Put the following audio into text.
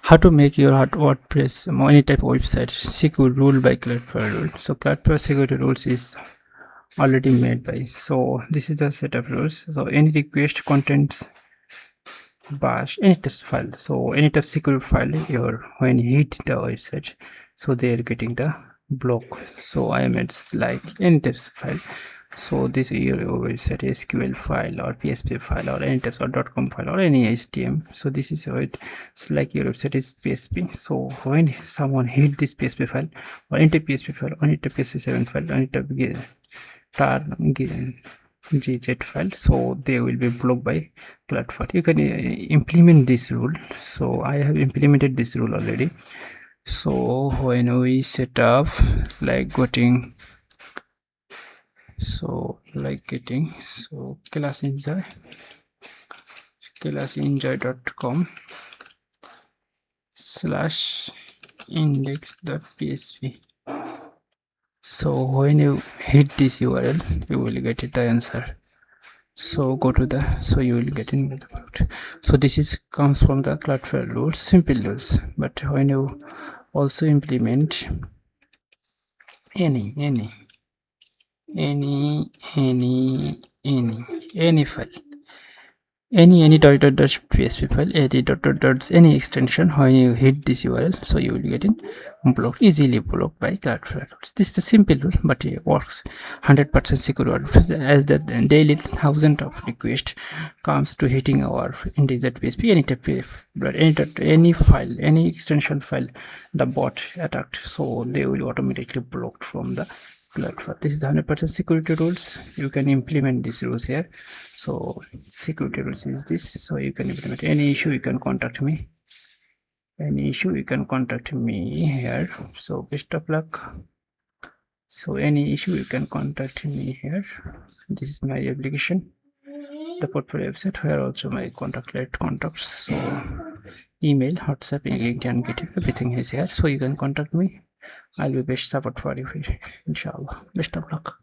how to make your WordPress or any type of website secure rule by Cloudflare rule. So Cloudflare security rules is already made by, so this is the setup rules. So any request contents bash any test file, so any type secure file your when you hit the website, so they are getting the block. So I am it's like any types file, so this is your website SQL file or PHP file or any types or .com file or any HTML. so this is how it's like your website is PHP. so when someone hit this PHP file or enter PHP file or enter PHP7 file or enter GZ file, so they will be blocked by Cloudflare. You can implement this rule. So I have implemented this rule already. So when we set up like getting, so like getting, so classenjoy.com/index.php. so when you hit this URL, you will get the answer. So go to the, so you will get in the product. So this is comes from the Cloudflare rules, simple rules. But when you also implement any file, any .php file, any extension, when you hit this URL, so you will get in blocked, easily blocked by Cloudflare rules. This is a simple rule, but it works 100% secure, as the daily thousands of requests comes to hitting our index.php, any type of any file, any extension file, the bot attacked, so they will automatically blocked from the Cloudflare. This is the 100% security rules. You can implement these rules here. So security rules is this, so you can implement. Any issue you can contact me, here. So best of luck. So any issue you can contact me here. This is my application, the portfolio website, where also my contacts, so email, WhatsApp, LinkedIn, GitHub, everything is here. So you can contact me. I'll be best support for you, inshallah. Best of luck.